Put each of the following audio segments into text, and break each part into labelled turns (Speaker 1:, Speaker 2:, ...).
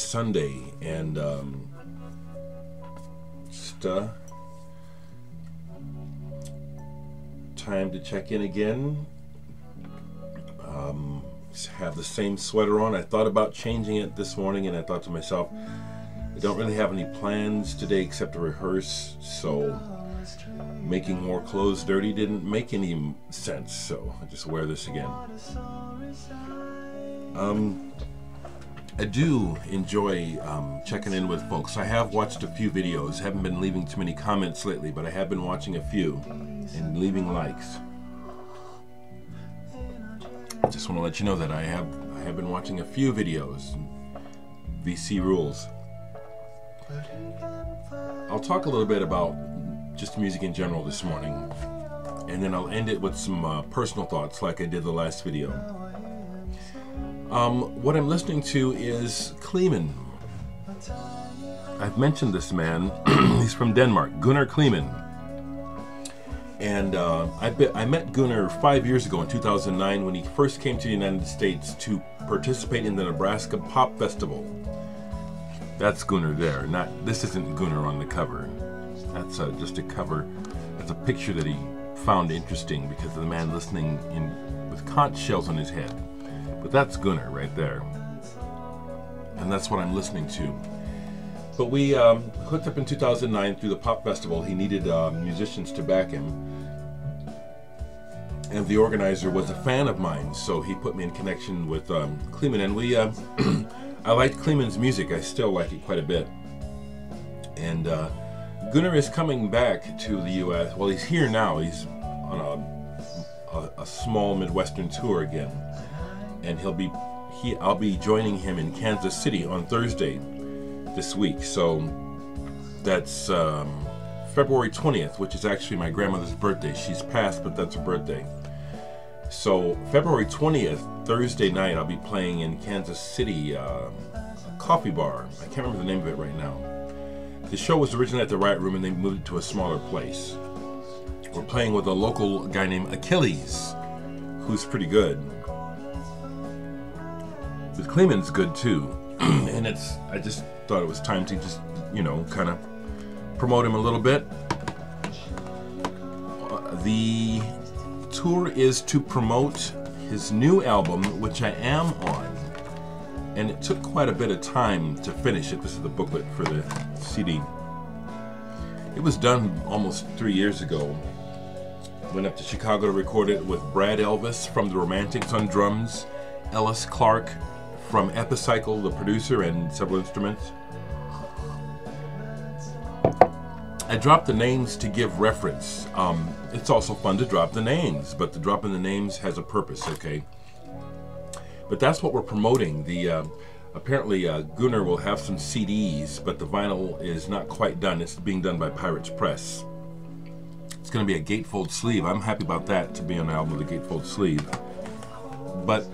Speaker 1: Sunday, and just time to check in again. Have the same sweater on. I thought about changing it this morning, and I thought to myself, I don't really have any plans today except to rehearse, so making more clothes dirty didn't make any sense, so I just wear this again. I do enjoy checking in with folks. I have watched a few videos, haven't been leaving too many comments lately, but I have been watching a few and leaving likes. I just want to let you know that I have been watching a few videos. VC rules. I'll talk a little bit about just music in general this morning, and then I'll end it with some personal thoughts like I did the last video. What I'm listening to is Kleeman. I've mentioned this man. He's from Denmark, Gunnar Kleeman. And I met Gunnar 5 years ago in 2009 when he first came to the United States to participate in the Nebraska Pop Festival. That's Gunnar there. This isn't Gunnar on the cover. That's just a cover. That's a picture that he found interesting because of the man listening with conch shells on his head. But that's Gunnar right there. And that's what I'm listening to. But we hooked up in 2009 through the Pop Festival. He needed musicians to back him. And the organizer was a fan of mine, so he put me in connection with Kleeman. And we, I liked Kleeman's music. I still like it quite a bit. And Gunnar is coming back to the U.S. Well, he's here now. He's on a small Midwestern tour again. And I'll be joining him in Kansas City on Thursday this week. So that's February 20th, which is actually my grandmother's birthday. She's passed, but that's her birthday. So February 20th, Thursday night, I'll be playing in Kansas City, a coffee bar. I can't remember the name of it right now. The show was originally at the Riot Room, and they moved it to a smaller place. We're playing with a local guy named Achilles, who's pretty good. But Kleeman's good too. And I just thought it was time to just, kind of promote him a little bit. The tour is to promote his new album, which I am on. And it took quite a bit of time to finish it. This is the booklet for the CD. It was done almost 3 years ago. Went up to Chicago to record it with Brad Elvis from The Romantics on drums, Ellis Clark from Epicycle, the producer, and several instruments. I dropped the names to give reference. It's also fun to drop the names, but the dropping the names has a purpose, okay? But that's what we're promoting. Apparently Gunnar will have some CDs, but the vinyl is not quite done. It's being done by Pirates Press. It's going to be a gatefold sleeve. I'm happy about that, to be on an album with a gatefold sleeve. But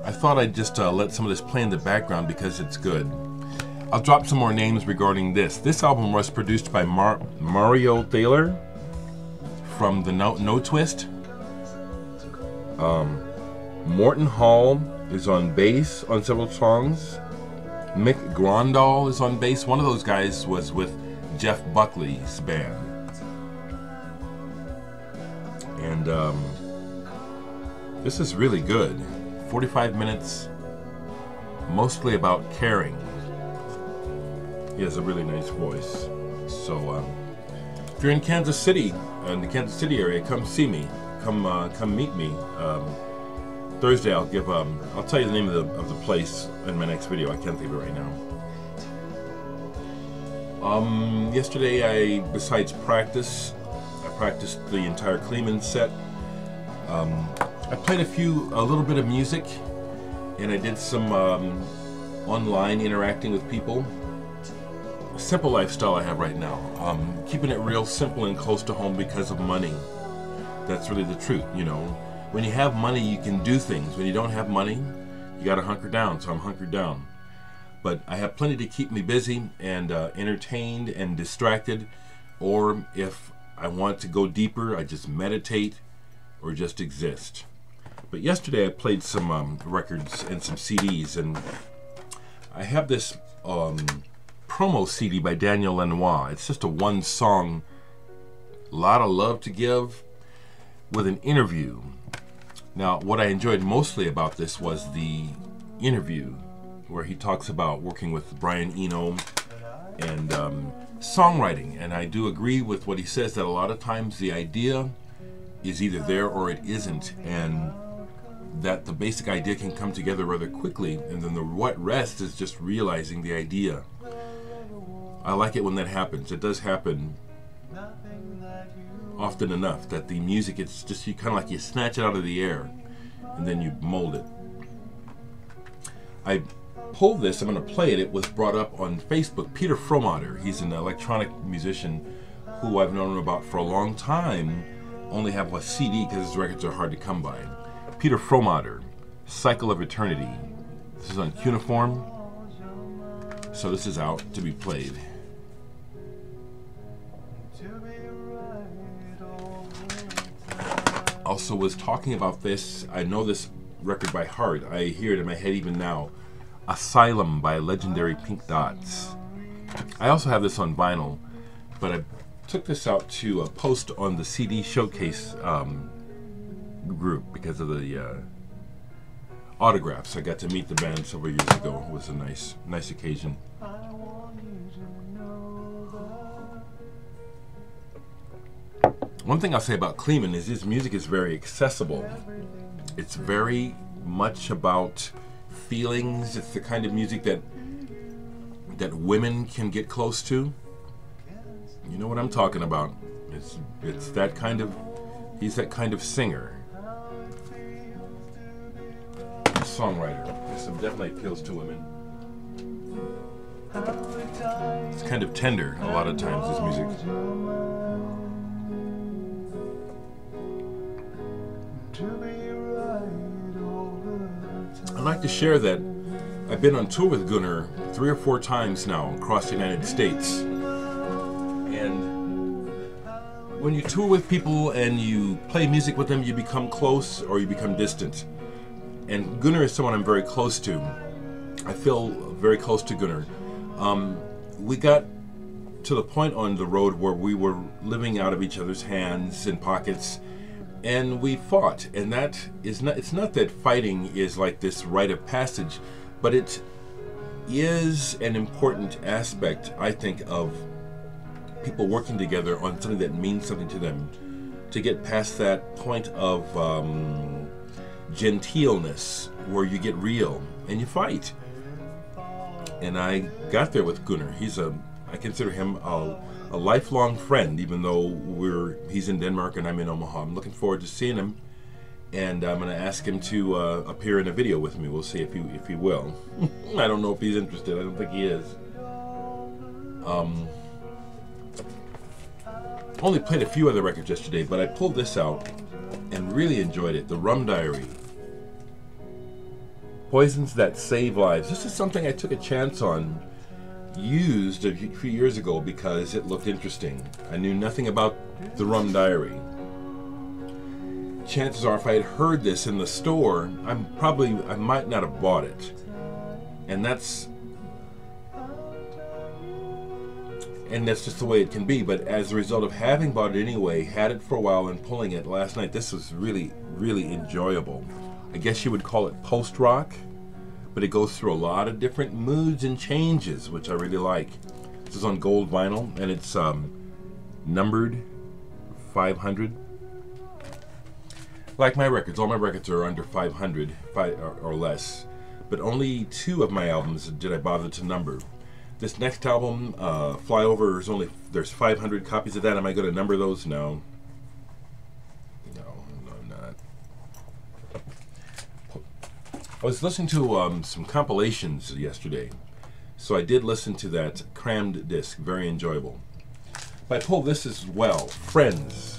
Speaker 1: I thought I'd just let some of this play in the background because it's good. I'll drop some more names regarding this. This album was produced by Mario Thaler from the No Twist. Morton Hall is on bass on several songs. Mick Grondal is on bass. One of those guys was with Jeff Buckley's band. And this is really good. 45 minutes, mostly about caring. He has a really nice voice. So if you're in Kansas City, in the Kansas City area, come see me. Come meet me. Thursday I'll tell you the name of the place in my next video. I can't think of it right now. Yesterday besides practice, I practiced the entire Kleeman set. I played a little bit of music, and I did some online interacting with people. A simple lifestyle I have right now. Keeping it real simple and close to home because of money. That's really the truth, When you have money, you can do things. When you don't have money, you gotta hunker down, so I'm hunkered down. But I have plenty to keep me busy and entertained and distracted, or if I want to go deeper, I just meditate or just exist. But yesterday I played some records and some CDs, and I have this promo CD by Daniel Lanois. It's just a one song, lot of love to give, with an interview. Now, what I enjoyed mostly about this was the interview where he talks about working with Brian Eno and songwriting. And I do agree with what he says, that a lot of times the idea is either there or it isn't, and that the basic idea can come together rather quickly, and then the what rest is just realizing the idea. I like it when that happens. It does happen often enough that the music, it's just, you kind of like you snatch it out of the air and then you mold it. I pulled this, I'm going to play it. It was brought up on Facebook. Peter Fromater, he's an electronic musician who I've known about for a long time, only have a CD because his records are hard to come by. Peter Fromater, Cycle of Eternity. This is on Cuneiform, so this is out to be played. Also was talking about this, I know this record by heart, I hear it in my head even now, Asylum by Legendary Pink Dots. I also have this on vinyl, but I took this out to post on the CD showcase group because of the autographs. I got to meet the band several years ago. It was a nice occasion. One thing I'll say about Kleeman is his music is very accessible. It's very much about feelings. It's the kind of music that women can get close to. You know what I'm talking about. It's that kind of, he's that kind of singer. Songwriter. This definitely appeals to women. It's kind of tender a lot of times, this music. I'd like to share that I've been on tour with Gunnar 3 or 4 times now across the United States. And when you tour with people and you play music with them, you become close or you become distant. And Gunnar is someone I'm very close to. I feel very close to Gunnar. We got to the point on the road where we were living out of each other's hands and pockets, and we fought. And that is not, it's not that fighting is like this rite of passage, but it is an important aspect, I think, of people working together on something that means something to them, to get past that point of genteelness where you get real and you fight. And I got there with Gunnar. I consider him a lifelong friend, even though he's in Denmark and I'm in Omaha. I'm looking forward to seeing him, and I'm going to ask him to appear in a video with me. We'll see if he will. I don't know if he's interested. I don't think he is. Only played a few other records yesterday, but I pulled this out and really enjoyed it. The Rum Diary. Poisons That Save Lives. This is something I took a chance on, used a few years ago because it looked interesting. I knew nothing about the Rum Diary. Chances are if I had heard this in the store, I might not have bought it. And that's just the way it can be. But as a result of having bought it anyway, had it for a while and pulling it last night, this was really, really enjoyable. I guess you would call it post-rock, but it goes through a lot of different moods and changes, which I really like. This is on gold vinyl, and it's numbered 500. Like my records, all my records are under 500 or less, but only 2 of my albums did I bother to number. This next album, Flyover, there's 500 copies of that. Am I going to number those? No. I'm not. I was listening to some compilations yesterday, so I did listen to that crammed disc. Very enjoyable. But I pulled this as well, Friends.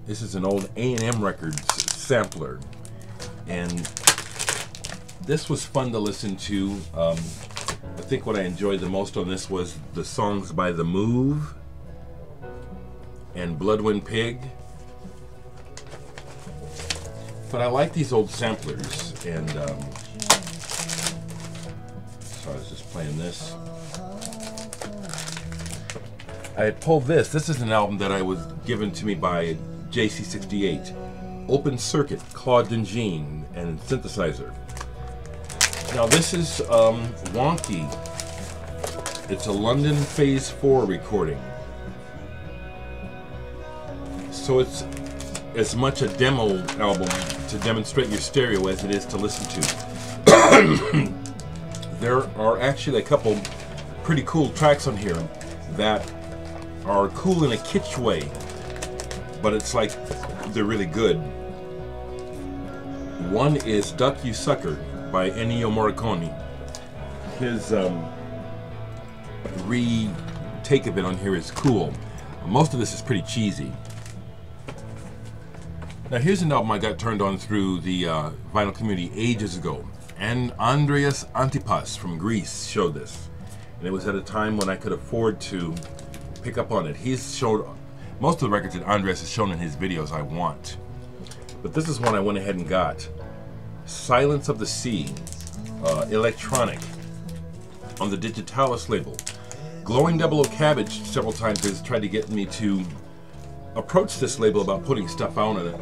Speaker 1: This is an old A&M Records sampler, and this was fun to listen to. I think what I enjoyed the most on this was the songs by The Move and Bloodwind Pig. But I like these old samplers, and so I was was just playing this. I had pulled this. This is an album that I was given to me by JC68. Open Circuit, Claude Dingine, and synthesizer. Now this is wonky. It's a London Phase 4 recording. So it's as much a demo album to demonstrate your stereo as it is to listen to. There are actually a couple pretty cool tracks on here that are cool in a kitsch way, but it's like they're really good. One is Duck You Sucker by Ennio Morricone. His retake of it on here is cool. Most of this is pretty cheesy. Now here's an album I got turned on through the vinyl community ages ago, and Andreas Antipas from Greece showed this, and it was at a time when I could afford to pick up on it. He's showed most of the records that Andreas has shown in his videos I want, but this is one I went ahead and got. Silence of the Sea, electronic, on the Digitalis label. Glowing Double O Cabbage several times has tried to get me to approach this label about putting stuff out on it.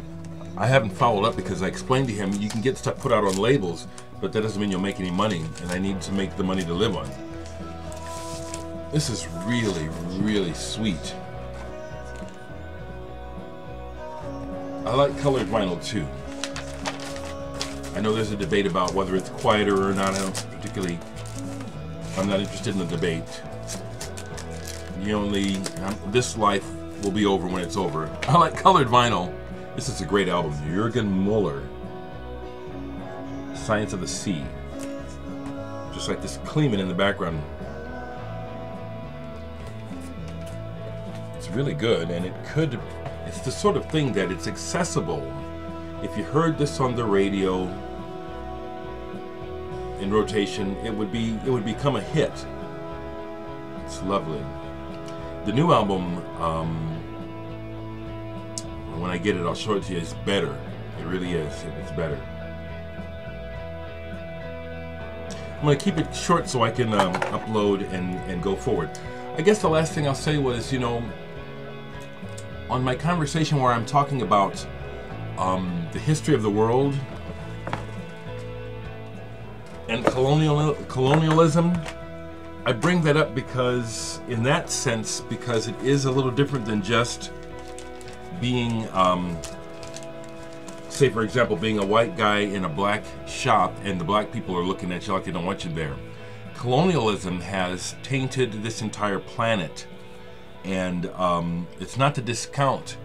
Speaker 1: I haven't followed up because I explained to him you can get stuff put out on labels, but that doesn't mean you'll make any money, and I need to make the money to live on. This is really, really sweet. I like colored vinyl too. I know there's a debate about whether it's quieter or not. I'm not interested in the debate. This life will be over when it's over. I like colored vinyl. This is a great album. Jürgen Muller, Science of the Sea. Just like this Kleeman in the background. It's really good, and it's the sort of thing that it's accessible. If you heard this on the radio in rotation, it would become a hit. It's lovely. The new album, when I get it, I'll show it to you. It's better. It really is. It's better. I'm going to keep it short so I can upload and go forward. I guess the last thing I'll say was, on my conversation where I'm talking about the history of the world and colonialism, I bring that up because, in that sense, because it is a little different than just being, say for example, being a white guy in a black shop and the black people are looking at you like they don't want you there. Colonialism has tainted this entire planet, and it's not to discount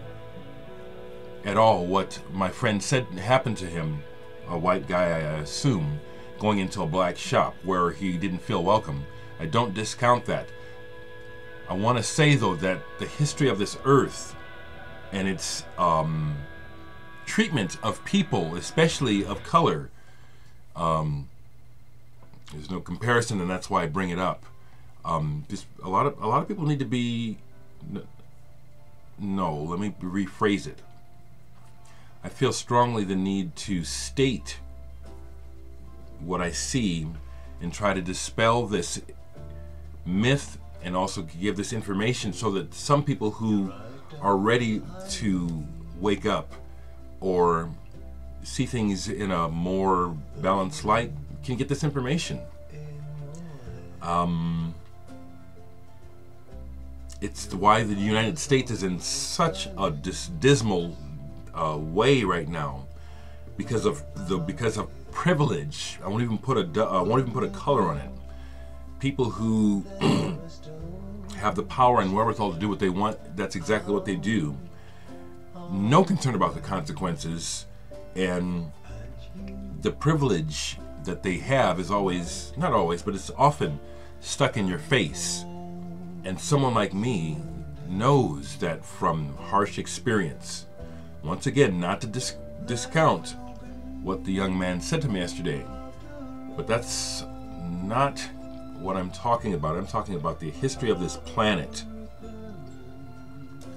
Speaker 1: at all what my friend said happened to him, a white guy I assume, going into a black shop where he didn't feel welcome. I don't discount that. I want to say though that the history of this earth and its treatment of people, especially of color, there's no comparison, and that's why I bring it up. Just a lot of people need to be. No, let me rephrase it. I feel strongly the need to state what I see and try to dispel this myth and also give this information so that some people who are ready to wake up or see things in a more balanced light can get this information. It's why the United States is in such a dismal way right now, because of privilege. I won't even put a color on it. People who have the power and wherewithal to do what they want, that's exactly what they do. No concern about the consequences, and the privilege that they have is always, not always, but it's often stuck in your face. And someone like me knows that from harsh experience. Once again, not to discount what the young man said to me yesterday, but that's not what I'm talking about. I'm talking about the history of this planet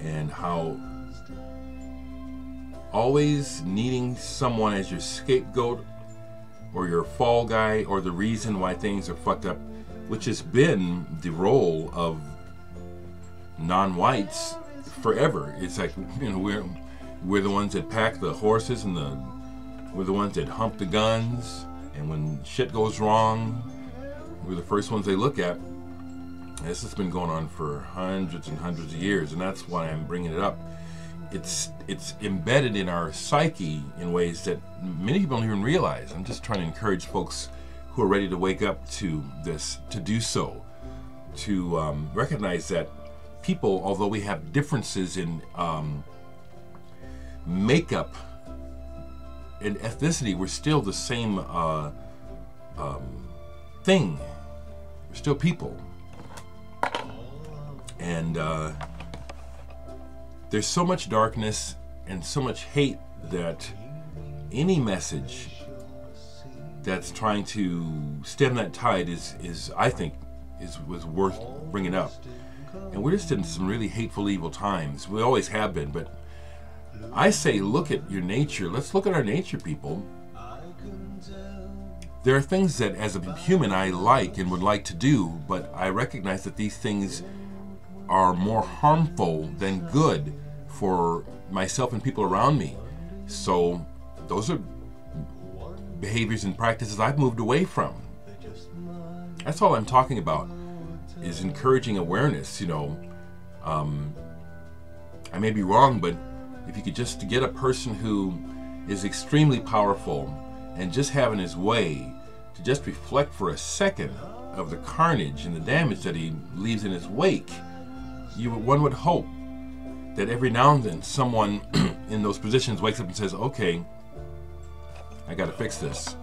Speaker 1: and how always needing someone as your scapegoat or your fall guy or the reason why things are fucked up which has been the role of non-whites forever. It's like, you know, we're the ones that pack the horses, and we're the ones that hump the guns, and when shit goes wrong, we're the first ones they look at. This has been going on for hundreds and hundreds of years, and that's why I'm bringing it up. It's embedded in our psyche in ways that many people don't even realize. I'm just trying to encourage folks who are ready to wake up to this to do so, to recognize that people, although we have differences in makeup and ethnicity, we're still the same thing. We're still people. And there's so much darkness and so much hate that any message that's trying to stem that tide is I think was worth bringing up. And we're just in some really hateful, evil times. We always have been, but I say look at your nature. Let's look at our nature, people. There are things that as a human I like and would like to do, but I recognize that these things are more harmful than good for myself and people around me. So those are behaviors and practices I've moved away from. That's all I'm talking about, is encouraging awareness. You know, I may be wrong, but if you could just get a person who is extremely powerful and just having his way to just reflect for a second of the carnage and the damage that he leaves in his wake, one would hope that every now and then someone in those positions wakes up and says, okay, I got to fix this.